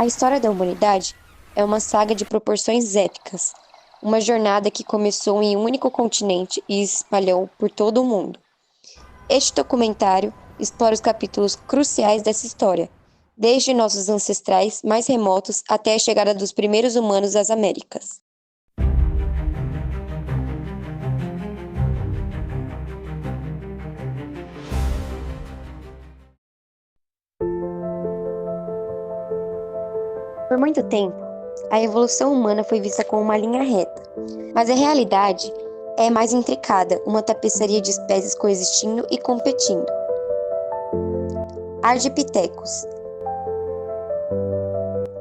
A história da humanidade é uma saga de proporções épicas, uma jornada que começou em um único continente e se espalhou por todo o mundo. Este documentário explora os capítulos cruciais dessa história, desde nossos ancestrais mais remotos até a chegada dos primeiros humanos às Américas. Por muito tempo, a evolução humana foi vista como uma linha reta, mas a realidade é mais intricada, uma tapeçaria de espécies coexistindo e competindo. Ardipithecus,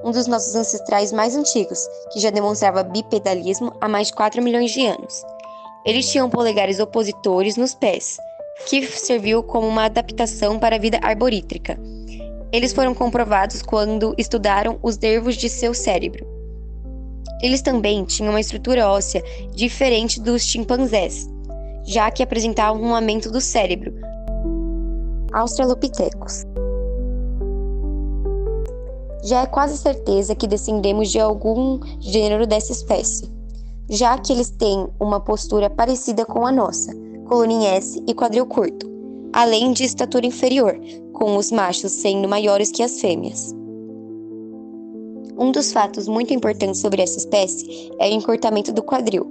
um dos nossos ancestrais mais antigos, que já demonstrava bipedalismo há mais de 4 milhões de anos. Eles tinham polegares opositores nos pés, que serviu como uma adaptação para a vida arborítrica. Eles foram comprovados quando estudaram os nervos de seu cérebro. Eles também tinham uma estrutura óssea diferente dos chimpanzés, já que apresentavam um aumento do cérebro. Australopithecus. Já é quase certeza que descendemos de algum gênero dessa espécie, já que eles têm uma postura parecida com a nossa, coluna em S e quadril curto, além de estatura inferior, com os machos sendo maiores que as fêmeas. Um dos fatos muito importantes sobre essa espécie é o encurtamento do quadril.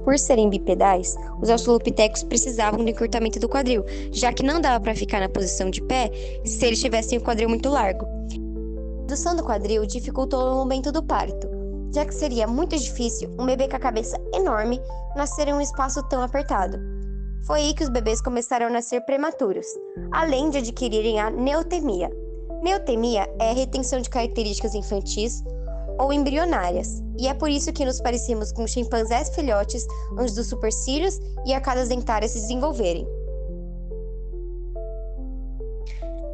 Por serem bipedais, os australopithecus precisavam do encurtamento do quadril, já que não dava para ficar na posição de pé se eles tivessem o quadril muito largo. A redução do quadril dificultou o momento do parto, já que seria muito difícil um bebê com a cabeça enorme nascer em um espaço tão apertado. Foi aí que os bebês começaram a nascer prematuros, além de adquirirem a neotemia. Neotemia é a retenção de características infantis ou embrionárias, e é por isso que nos parecemos com chimpanzés filhotes antes dos supercílios e arcadas dentárias se desenvolverem.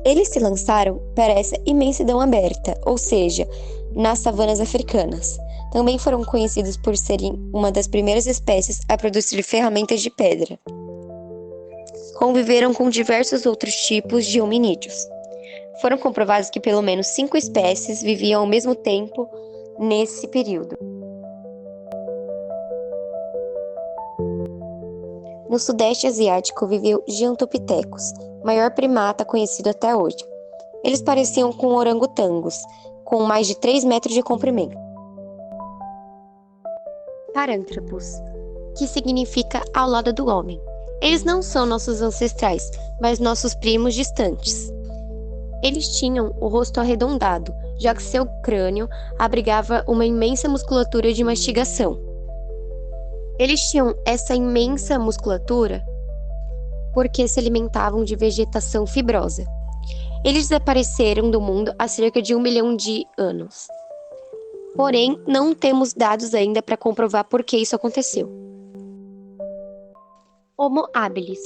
Eles se lançaram para essa imensidão aberta, ou seja, nas savanas africanas. Também foram conhecidos por serem uma das primeiras espécies a produzir ferramentas de pedra. Conviveram com diversos outros tipos de hominídeos. Foram comprovados que pelo menos 5 espécies viviam ao mesmo tempo nesse período. No Sudeste Asiático viveu Gigantopithecus, maior primata conhecido até hoje. Eles pareciam com orangotangos, com mais de 3 metros de comprimento. Parânthropos, que significa ao lado do homem. Eles não são nossos ancestrais, mas nossos primos distantes. Eles tinham o rosto arredondado, já que seu crânio abrigava uma imensa musculatura de mastigação. Eles tinham essa imensa musculatura porque se alimentavam de vegetação fibrosa. Eles desapareceram do mundo há cerca de 1 milhão de anos. Porém, não temos dados ainda para comprovar por que isso aconteceu. Homo habilis,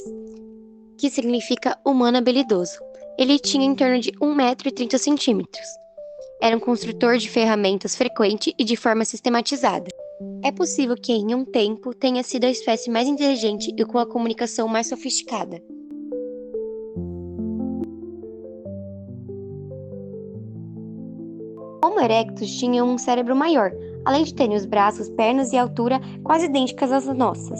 que significa humano habilidoso. Ele tinha em torno de 1,30 m. Era um construtor de ferramentas frequente e de forma sistematizada. É possível que em um tempo tenha sido a espécie mais inteligente e com a comunicação mais sofisticada. Homo erectus tinha um cérebro maior, além de terem os braços, pernas e altura quase idênticas às nossas.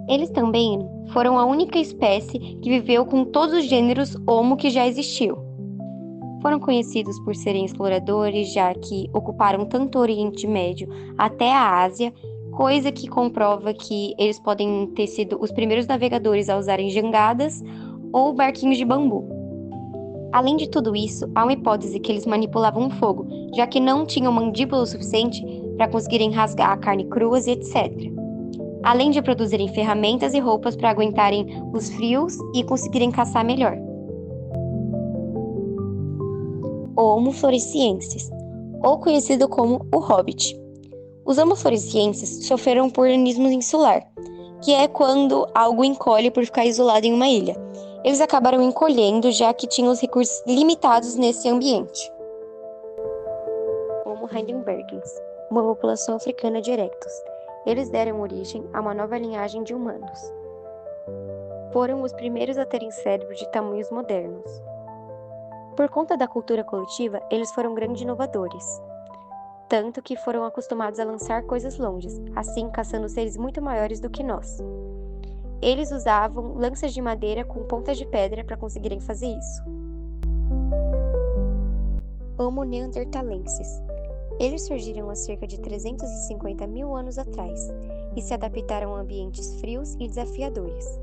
Eles também foram a única espécie que viveu com todos os gêneros Homo que já existiu. Foram conhecidos por serem exploradores, já que ocuparam tanto o Oriente Médio até a Ásia, coisa que comprova que eles podem ter sido os primeiros navegadores a usarem jangadas ou barquinhos de bambu. Além de tudo isso, há uma hipótese que eles manipulavam o fogo, já que não tinham mandíbula o suficiente para conseguirem rasgar a carne cruas e etc. Além de produzirem ferramentas e roupas para aguentarem os frios e conseguirem caçar melhor. O Homo floresiensis, ou conhecido como o Hobbit. Os Homo floresiensis sofreram por nanismo insular, que é quando algo encolhe por ficar isolado em uma ilha. Eles acabaram encolhendo, já que tinham os recursos limitados nesse ambiente. Homo heidelbergensis, uma população africana de erectus. Eles deram origem a uma nova linhagem de humanos. Foram os primeiros a terem cérebros de tamanhos modernos. Por conta da cultura coletiva, eles foram grandes inovadores, tanto que foram acostumados a lançar coisas longes, assim caçando seres muito maiores do que nós. Eles usavam lanças de madeira com pontas de pedra para conseguirem fazer isso. Homo neanderthalensis. Eles surgiram há cerca de 350 mil anos atrás e se adaptaram a ambientes frios e desafiadores.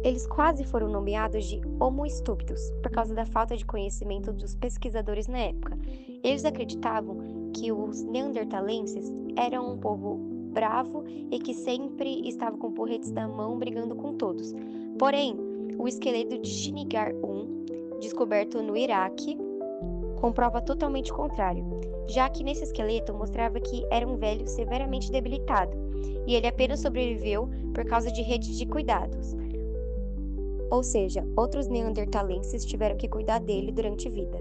Eles quase foram nomeados de Homo estúpidos por causa da falta de conhecimento dos pesquisadores na época. Eles acreditavam que os neanderthalenses eram um povo bravo e que sempre estava com porretes na mão brigando com todos. Porém, o esqueleto de Shinigar I, descoberto no Iraque, comprova totalmente o contrário, já que nesse esqueleto mostrava que era um velho severamente debilitado, e ele apenas sobreviveu por causa de redes de cuidados. Ou seja, outros neandertalenses tiveram que cuidar dele durante a vida.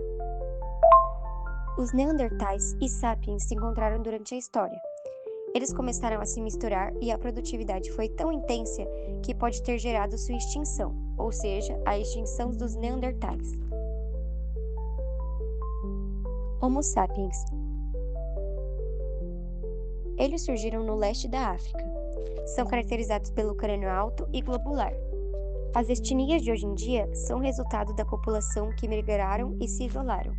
Os neandertais e sapiens se encontraram durante a história. Eles começaram a se misturar e a produtividade foi tão intensa que pode ter gerado sua extinção, ou seja, a extinção dos neandertais. Homo sapiens. Eles surgiram no leste da África. São caracterizados pelo crânio alto e globular. As etnias de hoje em dia são resultado da população que migraram e se isolaram.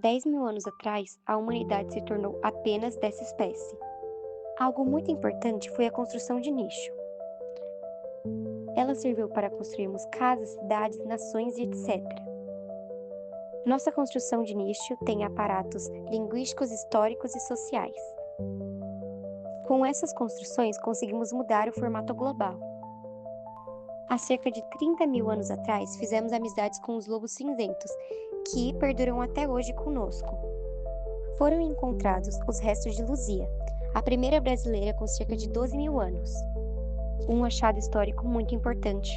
10 mil anos atrás, a humanidade se tornou apenas dessa espécie. Algo muito importante foi a construção de nicho. Ela serviu para construirmos casas, cidades, nações e etc. Nossa construção de nicho tem aparatos linguísticos, históricos e sociais. Com essas construções, conseguimos mudar o formato global. Há cerca de 30 mil anos atrás, fizemos amizades com os lobos cinzentos, que perduram até hoje conosco. Foram encontrados os restos de Luzia, a primeira brasileira com cerca de 12 mil anos. Um achado histórico muito importante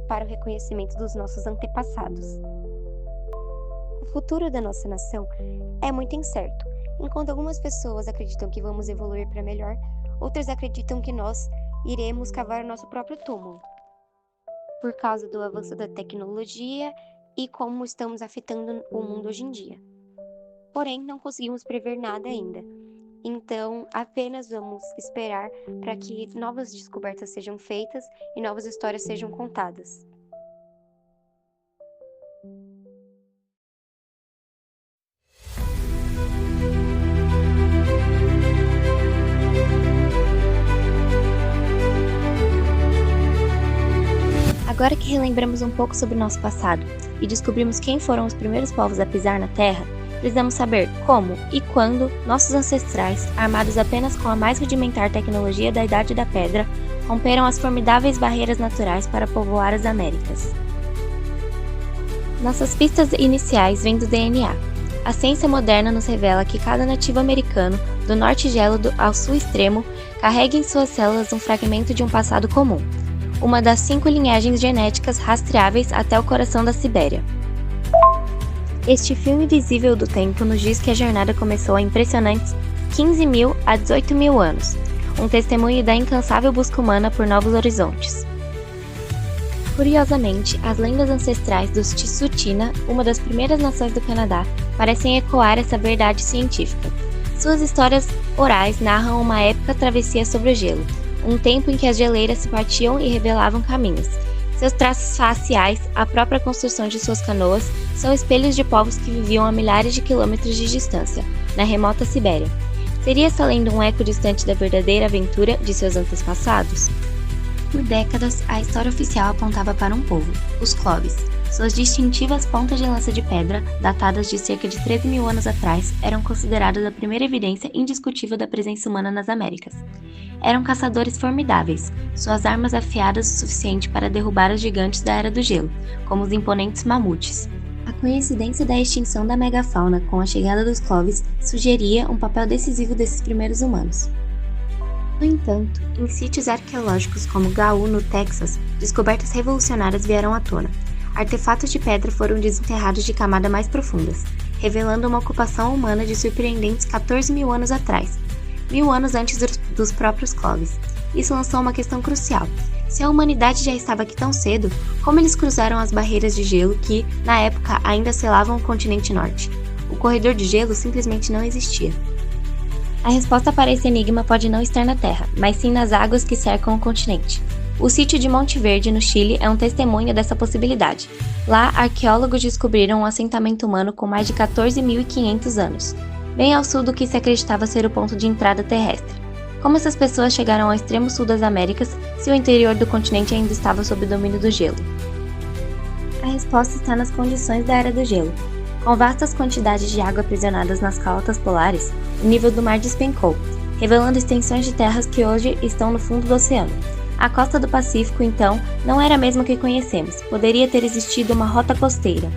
para o reconhecimento dos nossos antepassados. O futuro da nossa nação é muito incerto. Enquanto algumas pessoas acreditam que vamos evoluir para melhor, outras acreditam que nós iremos cavar o nosso próprio túmulo, por causa do avanço da tecnologia e como estamos afetando o mundo hoje em dia. Porém, não conseguimos prever nada ainda. Então, apenas vamos esperar para que novas descobertas sejam feitas e novas histórias sejam contadas. Agora que relembramos um pouco sobre o nosso passado e descobrimos quem foram os primeiros povos a pisar na Terra, precisamos saber como e quando nossos ancestrais, armados apenas com a mais rudimentar tecnologia da Idade da Pedra, romperam as formidáveis barreiras naturais para povoar as Américas. Nossas pistas iniciais vêm do DNA. A ciência moderna nos revela que cada nativo americano, do norte gélido ao sul extremo, carrega em suas células um fragmento de um passado comum, uma das 5 linhagens genéticas rastreáveis até o coração da Sibéria. Este fio invisível do tempo nos diz que a jornada começou há impressionantes 15 mil a 18 mil anos, um testemunho da incansável busca humana por novos horizontes. Curiosamente, as lendas ancestrais dos Tsuut'ina, uma das primeiras nações do Canadá, parecem ecoar essa verdade científica. Suas histórias orais narram uma épica travessia sobre o gelo, um tempo em que as geleiras se partiam e revelavam caminhos. Seus traços faciais, a própria construção de suas canoas, são espelhos de povos que viviam a milhares de quilômetros de distância, na remota Sibéria. Seria essa lenda um eco distante da verdadeira aventura de seus antepassados? Por décadas, a história oficial apontava para um povo, os Clovis. Suas distintivas pontas de lança de pedra, datadas de cerca de 13 mil anos atrás, eram consideradas a primeira evidência indiscutível da presença humana nas Américas. Eram caçadores formidáveis, suas armas afiadas o suficiente para derrubar os gigantes da Era do Gelo, como os imponentes mamutes. A coincidência da extinção da megafauna com a chegada dos Clovis sugeria um papel decisivo desses primeiros humanos. No entanto, em sítios arqueológicos como Gao, no Texas, descobertas revolucionárias vieram à tona. Artefatos de pedra foram desenterrados de camadas mais profundas, revelando uma ocupação humana de surpreendentes 14 mil anos atrás, 1000 anos antes dos próprios Clovis. Isso lançou uma questão crucial. Se a humanidade já estava aqui tão cedo, como eles cruzaram as barreiras de gelo que, na época, ainda selavam o continente norte? O corredor de gelo simplesmente não existia. A resposta para esse enigma pode não estar na Terra, mas sim nas águas que cercam o continente. O sítio de Monte Verde, no Chile, é um testemunho dessa possibilidade. Lá, arqueólogos descobriram um assentamento humano com mais de 14.500 anos, bem ao sul do que se acreditava ser o ponto de entrada terrestre. Como essas pessoas chegaram ao extremo sul das Américas se o interior do continente ainda estava sob domínio do gelo? A resposta está nas condições da Era do Gelo. Com vastas quantidades de água aprisionadas nas calotas polares, o nível do mar despencou, revelando extensões de terras que hoje estão no fundo do oceano. A costa do Pacífico, então, não era a mesma que conhecemos, poderia ter existido uma rota costeira.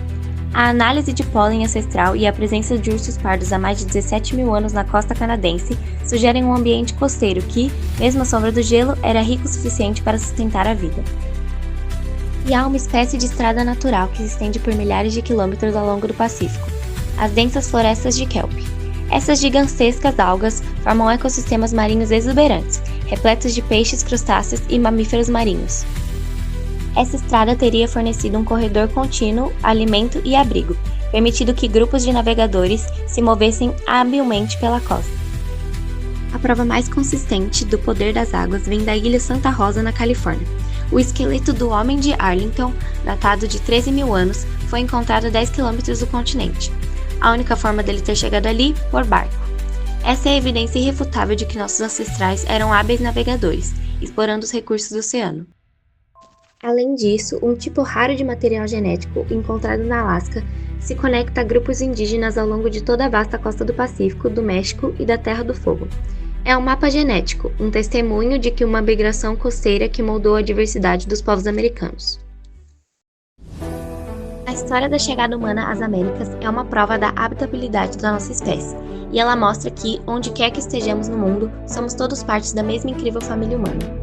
A análise de pólen ancestral e a presença de ursos pardos há mais de 17 mil anos na costa canadense sugerem um ambiente costeiro que, mesmo à sombra do gelo, era rico o suficiente para sustentar a vida. E há uma espécie de estrada natural que se estende por milhares de quilômetros ao longo do Pacífico, as densas florestas de kelp. Essas gigantescas algas formam ecossistemas marinhos exuberantes, repletos de peixes, crustáceos e mamíferos marinhos. Essa estrada teria fornecido um corredor contínuo, alimento e abrigo, permitindo que grupos de navegadores se movessem habilmente pela costa. A prova mais consistente do poder das águas vem da ilha Santa Rosa, na Califórnia. O esqueleto do homem de Arlington, datado de 13 mil anos, foi encontrado a 10 quilômetros do continente. A única forma dele ter chegado ali, por barco. Essa é a evidência irrefutável de que nossos ancestrais eram hábeis navegadores, explorando os recursos do oceano. Além disso, um tipo raro de material genético, encontrado na Alasca, se conecta a grupos indígenas ao longo de toda a vasta costa do Pacífico, do México e da Terra do Fogo. É um mapa genético, um testemunho de que uma migração costeira que moldou a diversidade dos povos americanos. A história da chegada humana às Américas é uma prova da habitabilidade da nossa espécie, e ela mostra que, onde quer que estejamos no mundo, somos todos parte da mesma incrível família humana.